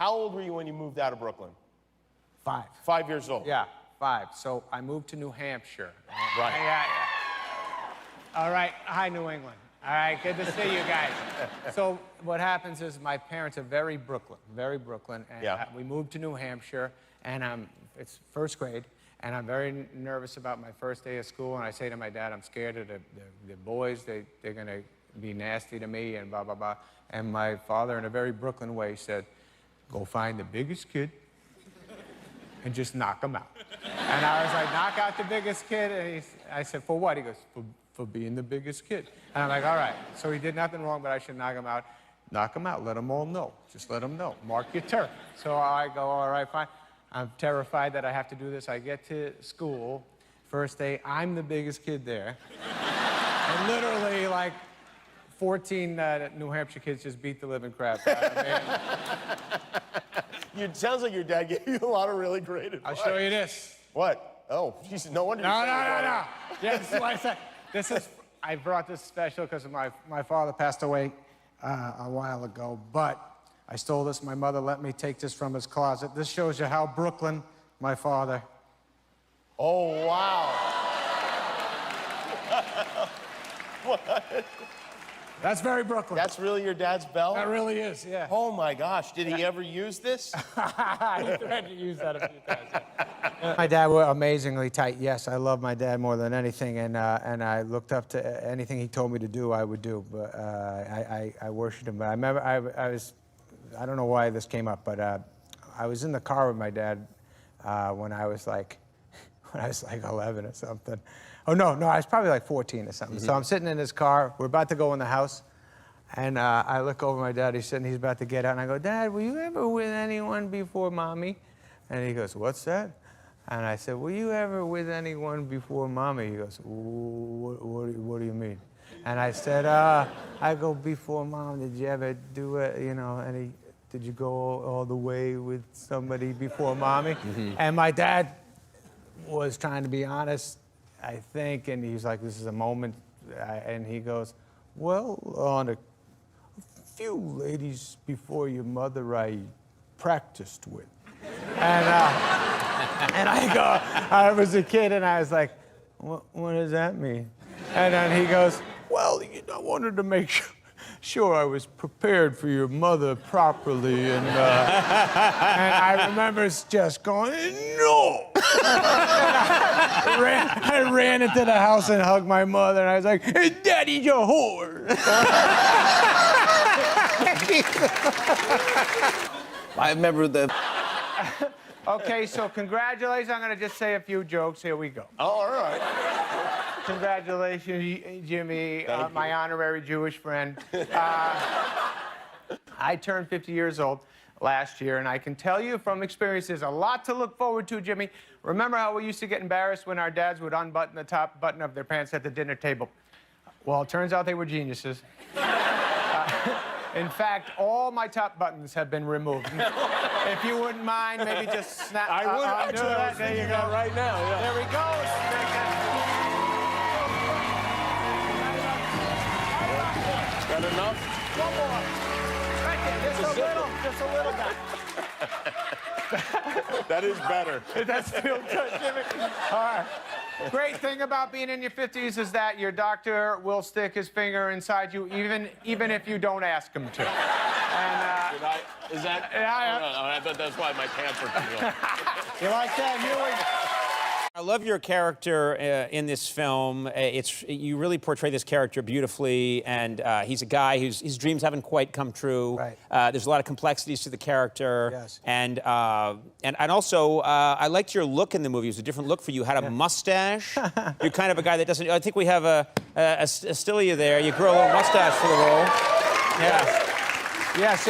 How old were you when you moved out of Brooklyn? 5. 5 years old. Yeah, 5. So I moved to New Hampshire. Right. Yeah. All right. Hi, New England. All right. Good to see you guys. So what happens is my parents are very Brooklyn. And we moved to New Hampshire, and it's first grade, and I'm very nervous about my first day of school. And I say to my dad, I'm scared of the boys. They're going to be nasty to me and blah, blah, blah. And my father, in a very Brooklyn way, said, go find the biggest kid and just knock him out. And I was like, knock out the biggest kid? And I said, for what? He goes, for being the biggest kid. And I'm like, all right. So he did nothing wrong, but I should knock him out. Knock him out. Let them all know. Just let them know. Mark your turn. So I go, all right, fine. I'm terrified that I have to do this. I get to school. First day, I'm the biggest kid there. And literally, like, 14 New Hampshire kids just beat the living crap out of me. It sounds like your dad gave you a lot of really great advice. I'll show you this. What? Oh, Jesus, no wonder No. Yeah, this is why I said, I brought this special because my father passed away a while ago, but I stole this. My mother let me take this from his closet. This shows you how Brooklyn, my father. Oh, wow. What? That's very Brooklyn. That's really your dad's bell? That really is, yeah. Oh, my gosh. Did he ever use this? He tried to use that a few times. Yeah. My dad were amazingly tight. Yes, I love my dad more than anything, and I looked up to anything he told me to do, I would do. But I worshiped him. But I remember I don't know why this came up, but I was in the car with my dad when I was like 11 or something. Oh, no, I was probably like 14 or something. So I'm sitting in his car. We're about to go in the house. And I look over my dad. He's sitting, he's about to get out. And I go, Dad, were you ever with anyone before Mommy? And he goes, what's that? And I said, were you ever with anyone before Mommy? He goes, what do you mean? And I said, I go, before Mom, did you ever do it, you know, did you go all the way with somebody before Mommy? And my dad was trying to be honest, I think, and he's like, this is a moment, and he goes, well, on a few ladies before your mother I practiced with. And I go, I was a kid, and I was like, what does that mean? And then he goes, well, I wanted to make sure I was prepared for your mother properly, and I remember just going, no! I ran into the house and hugged my mother, and I was like, hey, Daddy's a whore. I remember the... Okay, so congratulations. I'm going to just say a few jokes. Here we go. Oh, all right. Congratulations, Jimmy, my honorary Jewish friend. I turned 50 years old last year, and I can tell you from experience, there's a lot to look forward to, Jimmy. Remember how we used to get embarrassed when our dads would unbutton the top button of their pants at the dinner table? Well, it turns out they were geniuses. In fact, all my top buttons have been removed. If you wouldn't mind, maybe just snap. I would actually. Do that. There you go. Right now. Yeah. There we go. Is that enough? One more. Right there. Just a little guy. That is better. That's feel good, Jimmy. All right. Great thing about being in your 50s is that your doctor will stick his finger inside you, even if you don't ask him to. And, Is that? Yeah. Oh, no, I thought that's why my pants were too long. You like that, Huey? I love your character in this film. You really portray this character beautifully, and he's a guy his dreams haven't quite come true. Right. There's a lot of complexities to the character. Yes. And also, I liked your look in the movie. It was a different look for you. You had a mustache. You're kind of a guy that doesn't. I think we have a still of you there. You grow a little mustache for the role. Yes.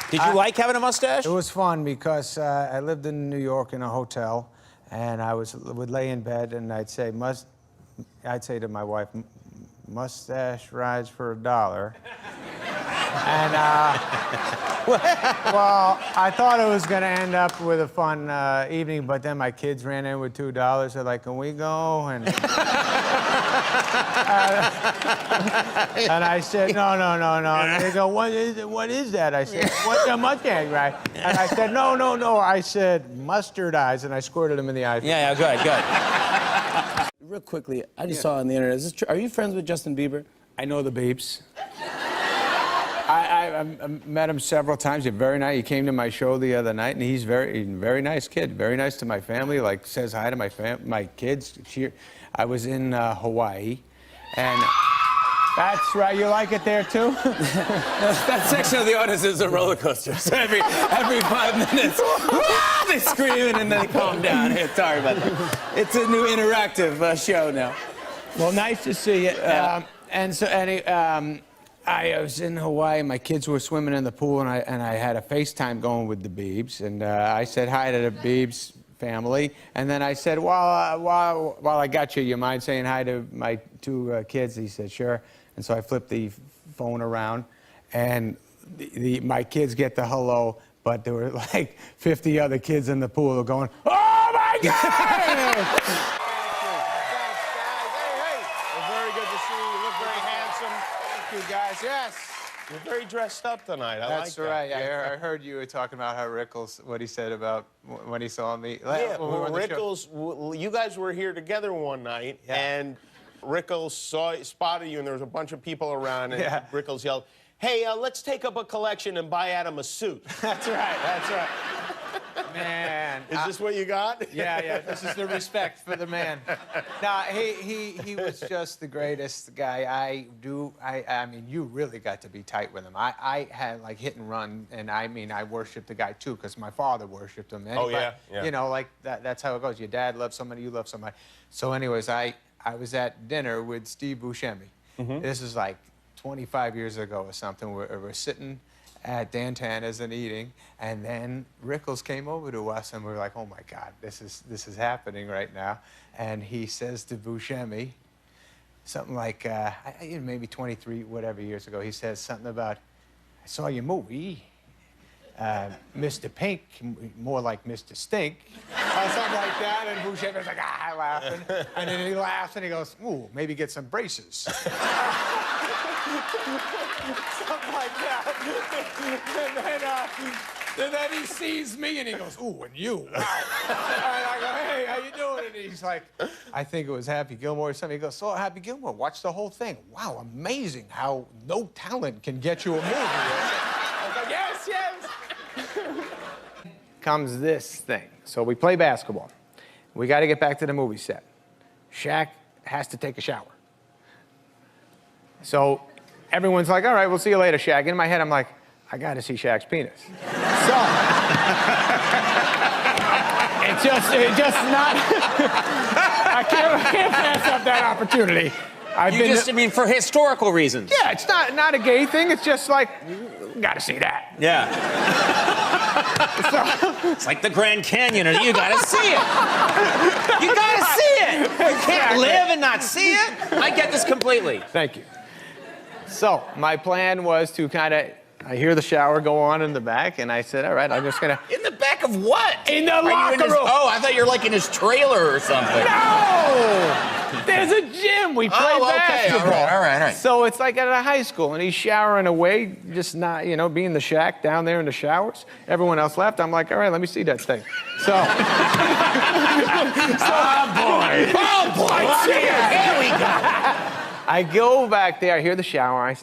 Did you like having a mustache? It was fun because I lived in New York in a hotel, and I would lay in bed, and I'd say to my wife, mustache rides for $1. And, well, I thought it was going to end up with a fun evening, but then my kids ran in with $2. They're like, can we go? And, and I said, no. And they go, what is that? I said, what's a mustache, right? And I said, no. I said, mustard eyes, and I squirted them in the eyes. Yeah, good. Real quickly, I just saw on the internet. Is this true? Are you friends with Justin Bieber? I know the Beeps. I met him several times. He's very nice. He came to my show the other night, and he's very nice kid. Very nice to my family. Like says hi to my kids. I was in Hawaii, and that's right. You like it there too? That section of the audience is a roller coaster. So every 5 minutes, they scream and then they calm down. Hey, sorry about that. It's a new interactive show now. Well, nice to see you. I was in Hawaii. My kids were swimming in the pool, and I had a FaceTime going with the Biebs, and I said hi to the Biebs family, and then I said, while I got you mind saying hi to my 2 kids? He said, sure. And so I flipped the phone around, and my kids get the hello, but there were like 50 other kids in the pool going, oh my God! Very good to see you. You look very handsome. Thank you, guys. Yes. You're very dressed up tonight. I That's like that. right. I heard you were talking about how Rickles, what he said about when he saw me. Yeah, when we were on the show. Rickles, you guys were here together one night, and Rickles spotted you, and there was a bunch of people around, and Rickles yelled, hey, let's take up a collection and buy Adam a suit. That's right. Man. Is this what you got? Yeah. This is the respect for the man. No, he was just the greatest guy. I mean, you really got to be tight with him. I had like hit and run, and I mean, I worshiped the guy too, because my father worshiped him. Oh, yeah. You know, like that's how it goes. Your dad loves somebody, you love somebody. So anyways, I was at dinner with Steve Buscemi. This is like 25 years ago or something. We're sitting at Dan Tana's and eating, and then Rickles came over to us, and we were like, oh my God, this is happening right now. And he says to Buscemi, something like, maybe 23, whatever years ago, he says something about, I saw your movie, Mr. Pink, more like Mr. Stink, or something like that, and Buscemi was like, laughing. And then he laughs, and he goes, ooh, maybe get some braces. Something like that. And then he sees me and he goes, ooh, and you. Wow. And I go, hey, how you doing? And he's like, I think it was Happy Gilmore or something. He goes, so Happy Gilmore, watch the whole thing. Wow, amazing how no talent can get you a movie. I was like, yes. Comes this thing. So we play basketball. We got to get back to the movie set. Shaq has to take a shower. So everyone's like, all right, we'll see you later, Shaq. In my head, I'm like, I got to see Shaq's penis. So it's just not, I can't pass up that opportunity. I mean, for historical reasons. Yeah, it's not a gay thing. It's just like, got to see that. Yeah. It's like the Grand Canyon, and you got to see it. You got to see it. You can't live and not see it. I get this completely. Thank you. So my plan was to I hear the shower go on in the back, and I said, all right, I'm just going to... In the back of what? In the locker room. Oh, I thought you were like in his trailer or something. No! There's a gym. We play basketball. All right. So it's like at a high school, and he's showering away, just not, being the Shaq down there in the showers. Everyone else left. I'm like, all right, let me see that thing. So... Oh, boy. Here we go. I go back there, I hear the shower,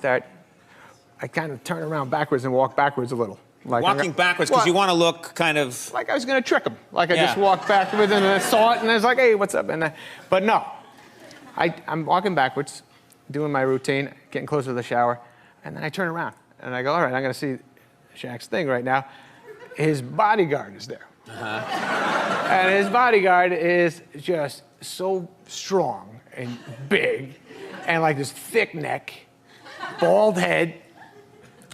I kind of turn around backwards and walk backwards a little. Like walking backwards because you want to look kind of... Like I was going to trick him. Like I just walked backwards and I saw it and I was like, hey, what's up? But no, I'm walking backwards, doing my routine, getting closer to the shower, and then I turn around and I go, all right, I'm going to see Shaq's thing right now. His bodyguard is there. And his bodyguard is just so strong and big, and like this thick neck, bald head,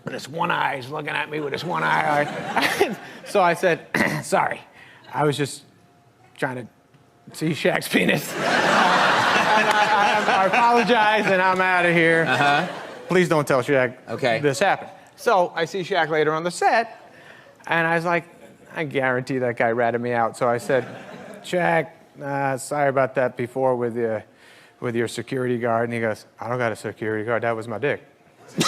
and this one eye is looking at me with this one eye. So I said, sorry, I was just trying to see Shaq's penis. I apologize, and I'm out of here. Please don't tell Shaq this happened. So I see Shaq later on the set, and I was like, I guarantee that guy ratted me out. So I said, Shaq, sorry about that before with your security guard. And he goes, I don't got a security guard. That was my dick. So,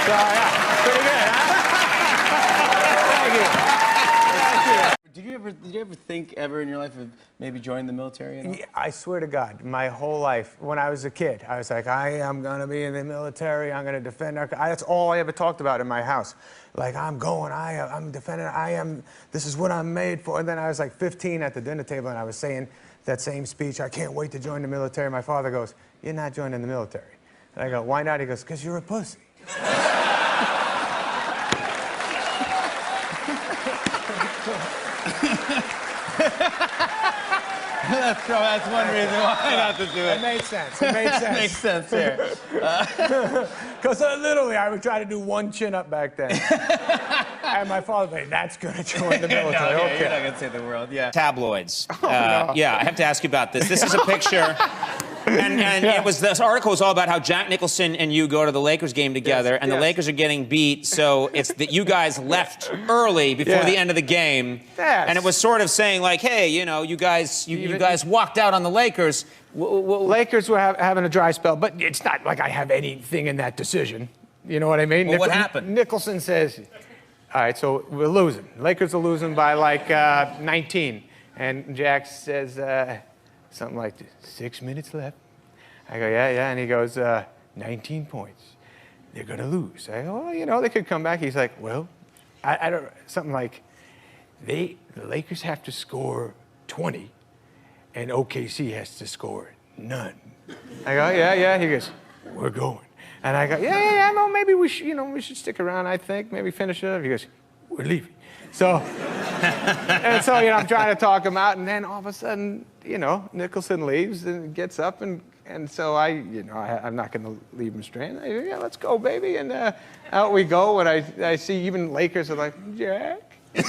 yeah, pretty good, huh? Thank you. Did you ever think ever in your life of maybe joining the military at all? Yeah, I swear to God, my whole life, when I was a kid, I was like, I am gonna be in the military. I'm gonna defend our. That's all I ever talked about in my house. Like, I'm going. I'm defending. This is what I'm made for. And then I was like 15 at the dinner table, and I was saying that same speech. I can't wait to join the military. My father goes, "You're not joining the military." And I go, "Why not?" He goes, "'Cause you're a pussy." That's one reason why not to do it. It made sense. It made sense. Makes sense here. Because literally, I would try to do one chin-up back then. And my father would say, that's going to join the military. No, okay. You're not going to say the world, yeah. Tabloids. No. Yeah, I have to ask you about this. This is a picture. And this article was all about how Jack Nicholson and you go to the Lakers game together, and the Lakers are getting beat, so it's that you guys left early before the end of the game. Yes. And it was sort of saying like, hey, you know, you guys walked out on the Lakers. Lakers were having a dry spell, but it's not like I have anything in that decision. You know what I mean? Well, what happened? Nicholson says, all right, so we're losing. Lakers are losing by like 19. And Jack says something like 6 minutes left. I go, yeah. And he goes, 19 points. They're going to lose. I go, well, you know, they could come back. He's like, well, I don't, something like, the Lakers have to score 20, and OKC has to score none. I go, yeah. He goes, we're going. And I go, yeah, no, maybe we should stick around, I think, maybe finish it up. He goes, we're leaving. So, and so, I'm trying to talk him out, and then all of a sudden, Nicholson leaves and gets up, and so I'm not going to leave him stranded. Yeah, let's go, baby. And out we go, and I see even Lakers are like, Jack. A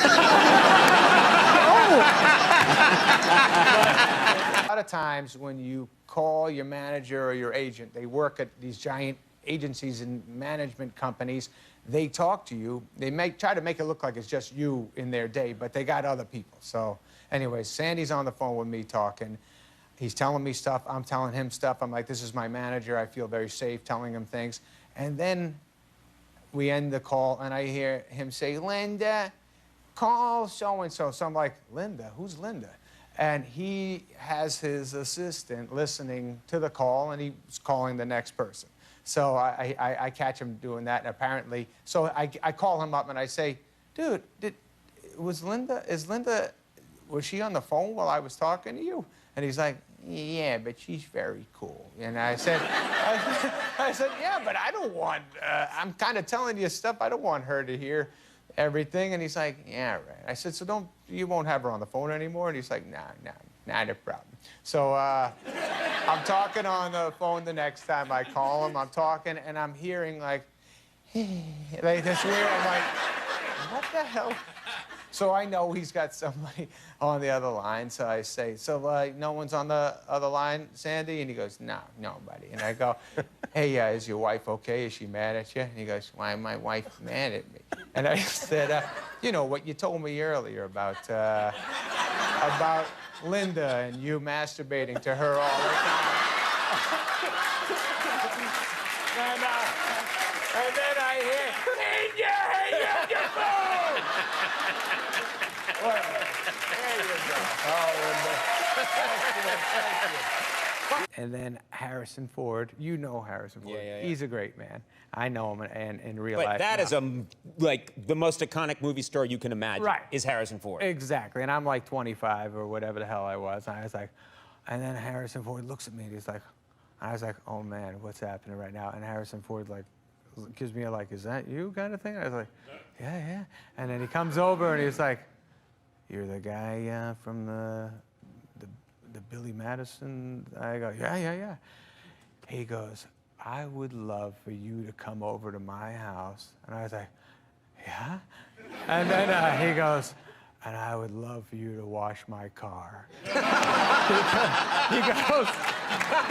lot of times when you call your manager or your agent, they work at these giant agencies and management companies, they talk to you. They try to make it look like it's just you in their day, but they got other people. So anyways, Sandy's on the phone with me talking. He's telling me stuff. I'm telling him stuff. I'm like, this is my manager. I feel very safe telling him things. And then we end the call, and I hear him say, Linda, call so-and-so. So I'm like, Linda? Who's Linda? And he has his assistant listening to the call, and he's calling the next person. So I catch him doing that, and apparently, so I call him up and I say, dude, was she on the phone while I was talking to you? And he's like, yeah, but she's very cool. And I said, yeah, but I don't want, I'm kind of telling you stuff, I don't want her to hear everything. And he's like, yeah, right. I said, so you won't have her on the phone anymore? And he's like, nah, not a problem. So I'm talking on the phone the next time I call him. I'm talking, and I'm hearing like this weird, I'm like, what the hell? So I know he's got somebody on the other line. So I say, so no one's on the other line, Sandy? And he goes, no, nobody. And I go, hey, is your wife okay? Is she mad at you? And he goes, why is my wife mad at me? And I said, you know what you told me earlier about Linda and you masturbating to her all the time. And then I hear, Linda, hang up your phone! Well, there you go. Oh, Linda. And then Harrison Ford, you know Harrison Ford. Yeah. He's a great man. I know him in real But life. that is like the most iconic movie star you can imagine. Right. Is Harrison Ford. Exactly. And I'm like 25 or whatever the hell I was. And I was like, and then Harrison Ford looks at me and he's like, I was like, oh man, what's happening right now? And Harrison Ford like gives me a like, is that you kind of thing? I was like, yeah. And then he comes over and he's like, you're the guy from the Billy Madison? I go, yeah. He goes, I would love for you to come over to my house. And I was like, yeah? And then he goes, and I would love for you to wash my car. He goes,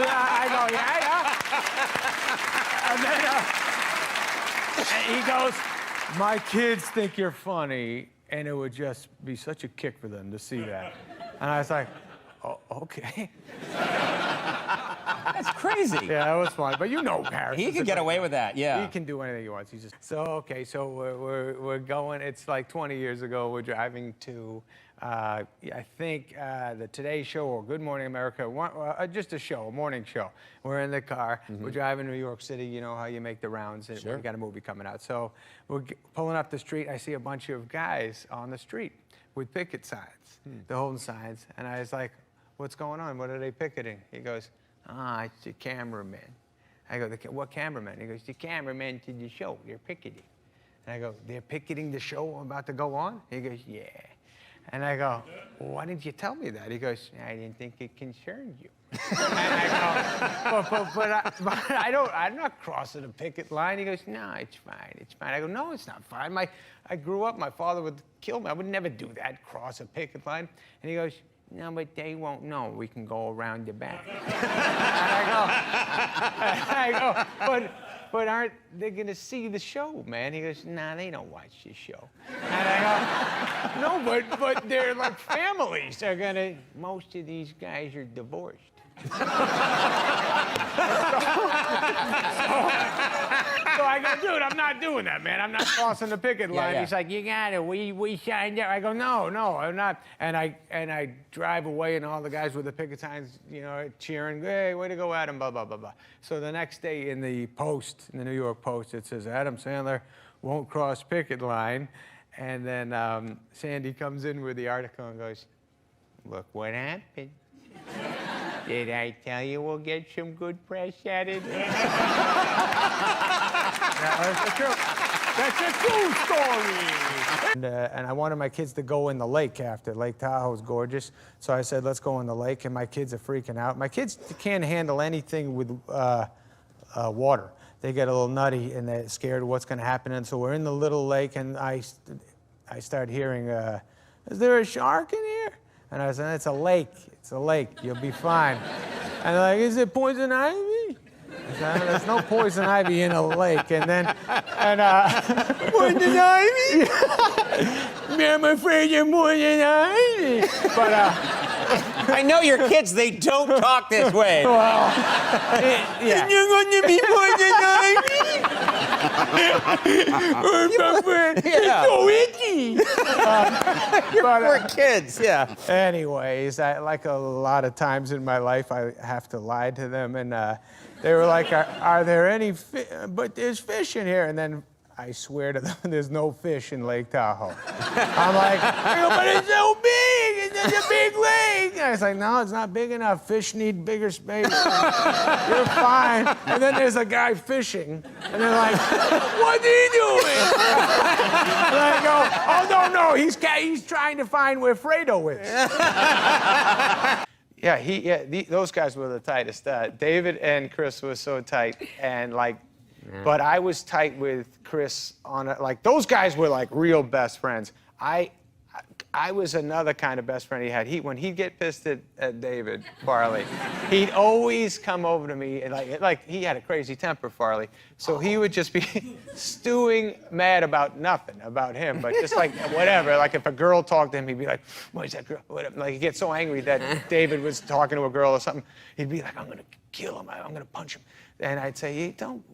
I go, yeah. And he goes, my kids think you're funny, and it would just be such a kick for them to see that. And I was like, oh, okay. That's crazy. Yeah, that was fun. But you know Harris. He can get away with that, yeah. He can do anything he wants. He's just okay. So we're going. It's like 20 years ago. We're driving to, I think the Today Show or Good Morning America. Just a show, a morning show. We're in the car. We're driving to New York City. You know how you make the rounds. Sure. We got a movie coming out. So we're pulling up the street. I see a bunch of guys on the street with picket signs. They're holding signs, and I was like, "What's going on? What are they picketing?" He goes, it's the cameraman. I go, what cameraman? He goes, the cameraman to the show. They're picketing. And I go, they're picketing the show I'm about to go on? He goes, yeah. And I go, well, why didn't you tell me that? He goes, I didn't think it concerned you. And I go, but I'm not crossing a picket line. He goes, no, it's fine, it's fine. I go, no, it's not fine. I grew up, my father would kill me. I would never do that, cross a picket line. And he goes, no, but they won't know. We can go around the back. And I go, but aren't they going to see the show, man? He goes, nah, they don't watch this show. And I go, no, but they're like families. They're going to, most of these guys are divorced. So I go, dude, I'm not doing that, man. I'm not crossing the picket line. He's like, you got it. We signed up. I go, no, I'm not. And I drive away, and all the guys with the picket signs, you know, cheering, hey, way to go, Adam, blah, blah, blah, blah. So the next day in the Post, in the New York Post, it says, Adam Sandler won't cross picket line. And then Sandy comes in with the article and goes, look what happened. Did I tell you we'll get some good press out of this? That's a true story. And I wanted my kids to go in the lake after. Lake Tahoe's gorgeous. So I said, let's go in the lake, and my kids are freaking out. My kids can't handle anything with water. They get a little nutty, and they're scared of what's going to happen. And so we're in the little lake, and I start hearing, is there a shark in here? And I said, it's a lake. It's a lake. You'll be fine. And they're like, is it poison ivy? I said, there's no poison ivy in a lake. And then, poison ivy? I'm afraid you're poison ivy. But, I know your kids, they don't talk this way. well, yeah. You're going to be poison ivy? It's so itchy. Poor kids, yeah. Anyways, like a lot of times in my life, I have to lie to them, and they were like, are there any fish? But there's fish in here. And then I swear to them, there's no fish in Lake Tahoe. I'm like, but it's so big. It's such a big lake. And I was like, no, it's not big enough. Fish need bigger space. You're fine. And then there's a guy fishing, and they're like, what's he doing? And I go, oh, no, he's trying to find where Fredo is. Those guys were the tightest. David and Chris were so tight, and like, but I was tight with Chris those guys were like real best friends. I was another kind of best friend he had. When he'd get pissed at David Farley, he'd always come over to me, and like he had a crazy temper, Farley. So he would just be stewing mad about nothing, about him, but just like whatever. Like if a girl talked to him, he'd be like, what is that girl? Whatever. Like he'd get so angry that David was talking to a girl or something. He'd be like, I'm gonna kill him. I'm gonna punch him. And I'd say, hey, don't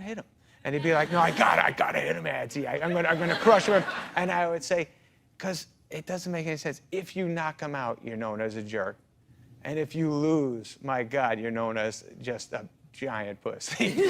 hit him. And he'd be like, no, I gotta hit him, Adsy. I'm gonna crush him. And I would say, because it doesn't make any sense. If you knock him out, you're known as a jerk. And if you lose, my God, you're known as just a giant pussy.